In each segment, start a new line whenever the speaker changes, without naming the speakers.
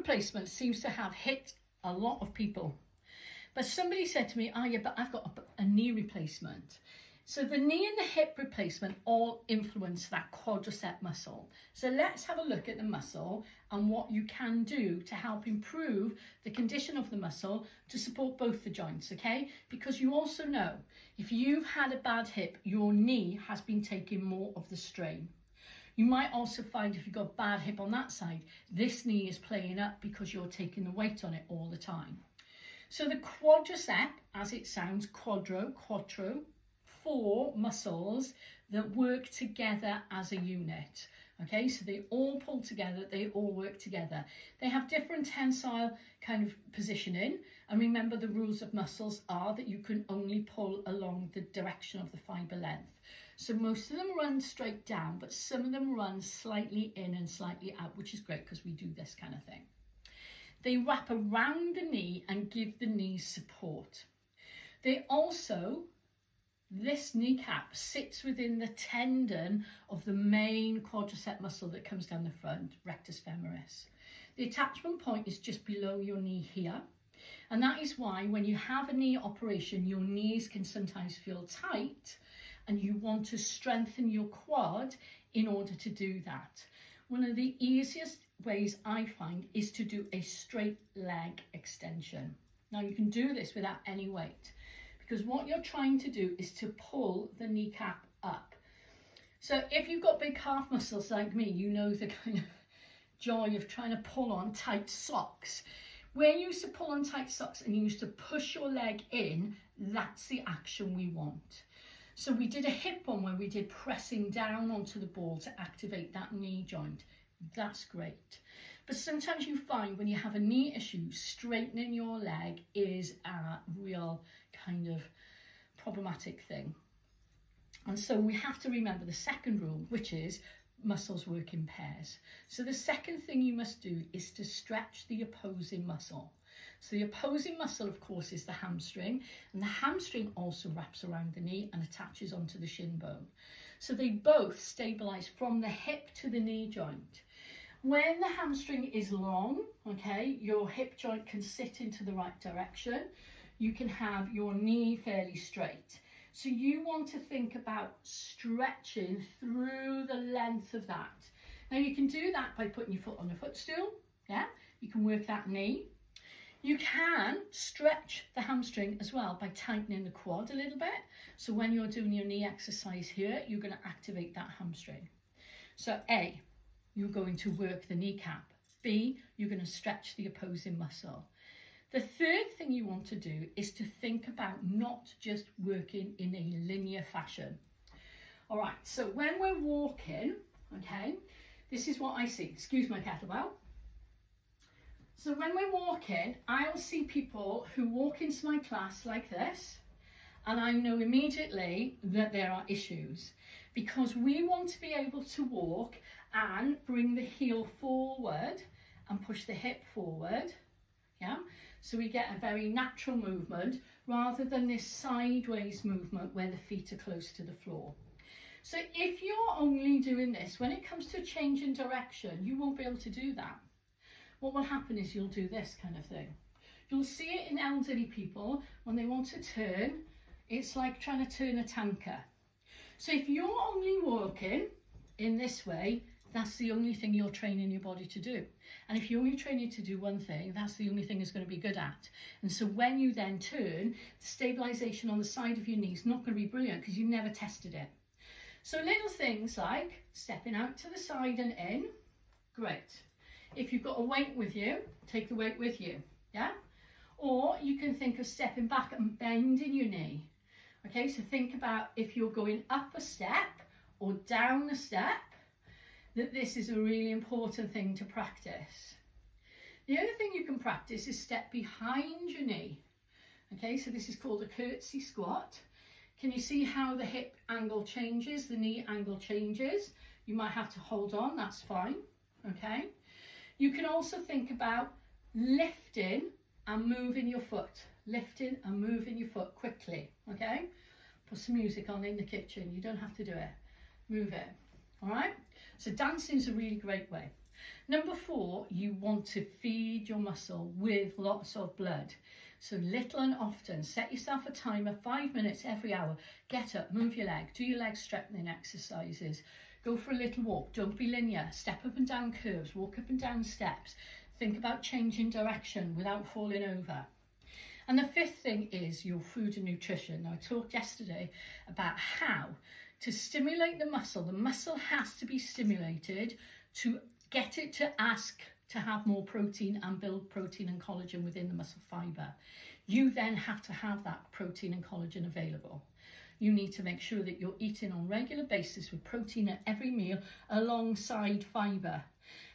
replacement seems to have hit a lot of people. But somebody said to me, oh yeah, but I've got a knee replacement. So the knee and the hip replacement all influence that quadricep muscle. So let's have a look at the muscle and what you can do to help improve the condition of the muscle to support both the joints, okay? Because you also know, if you've had a bad hip, your knee has been taking more of the strain. You might also find if you've got bad hip on that side, this knee is playing up because you're taking the weight on it all the time. So the quadricep, as it sounds, quattro, 4 muscles that work together as a unit. Okay, so they all pull together, they all work together. They have different tensile kind of positioning. And remember, the rules of muscles are that you can only pull along the direction of the fibre length. So most of them run straight down, but some of them run slightly in and slightly out, which is great because we do this kind of thing. They wrap around the knee and give the knee support. They also, this kneecap sits within the tendon of the main quadricep muscle that comes down the front, rectus femoris. The attachment point is just below your knee here. And that is why when you have a knee operation, your knees can sometimes feel tight and you want to strengthen your quad in order to do that. One of the easiest ways I find is to do a straight leg extension. Now you can do this without any weight, because what you're trying to do is to pull the kneecap up. So if you've got big calf muscles like me, you know the kind of joy of trying to pull on tight socks. When you used to pull on tight socks and you used to push your leg in, that's the action we want. So we did a hip one where we did pressing down onto the ball to activate that knee joint. That's great. But sometimes you find when you have a knee issue, straightening your leg is a real kind of problematic thing. And so we have to remember the second rule, which is muscles work in pairs. So the second thing you must do is to stretch the opposing muscle. So the opposing muscle, of course, is the hamstring, and the hamstring also wraps around the knee and attaches onto the shin bone. So they both stabilize from the hip to the knee joint. When the hamstring is long, okay, your hip joint can sit into the right direction. You can have your knee fairly straight. So you want to think about stretching through the length of that. Now you can do that by putting your foot on a footstool, yeah? You can work that knee. You can stretch the hamstring as well by tightening the quad a little bit. So when you're doing your knee exercise here, you're going to activate that hamstring. So A, you're going to work the kneecap. B, you're going to stretch the opposing muscle. The third thing you want to do is to think about not just working in a linear fashion. All right, so when we're walking, okay, this is what I see. Excuse my kettlebell. So when we're walking, I'll see people who walk into my class like this, and I know immediately that there are issues, because we want to be able to walk and bring the heel forward and push the hip forward, yeah? So we get a very natural movement rather than this sideways movement where the feet are close to the floor. So if you're only doing this, when it comes to change in direction, you won't be able to do that. What will happen is you'll do this kind of thing. You'll see it in elderly people when they want to turn. It's like trying to turn a tanker. So if you're only walking in this way, that's the only thing you're training your body to do. And if you're only training to do one thing, that's the only thing it's going to be good at. And so when you then turn, the stabilization on the side of your knee is not going to be brilliant because you never tested it. So little things like stepping out to the side and in, great. If you've got a weight with you, take the weight with you, yeah? Or you can think of stepping back and bending your knee. Okay, so think about if you're going up a step or down a step, that this is a really important thing to practice. The other thing you can practice is step behind your knee. Okay, so this is called a curtsy squat. Can you see how the hip angle changes, the knee angle changes? You might have to hold on, that's fine, okay? You can also think about lifting and moving your foot. Lifting and moving your foot quickly, okay? Put some music on in the kitchen. You don't have to do it. Move it, all right? So dancing is a really great way. Number 4, you want to feed your muscle with lots of blood. So little and often. Set yourself a timer, 5 minutes every hour. Get up, move your leg, do your leg strengthening exercises. Go for a little walk, don't be linear. Step up and down curves, walk up and down steps. Think about changing direction without falling over. And the 5th thing is your food and nutrition. Now, I talked yesterday about how to stimulate the muscle. The muscle has to be stimulated to get it to ask to have more protein and build protein and collagen within the muscle fibre. You then have to have that protein and collagen available. You need to make sure that you're eating on a regular basis with protein at every meal alongside fibre.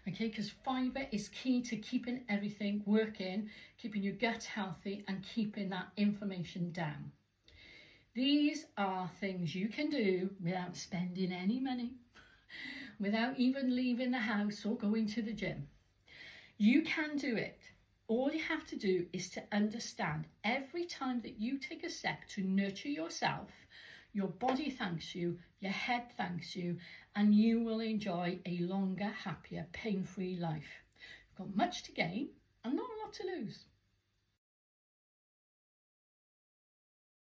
Okay, because fibre is key to keeping everything working, keeping your gut healthy and keeping that inflammation down. These are things you can do without spending any money, without even leaving the house or going to the gym. You can do it. All you have to do is to understand every time that you take a step to nurture yourself, your body thanks you, your head thanks you, and you will enjoy a longer, happier, pain-free life. You've got much to gain and not a lot to lose.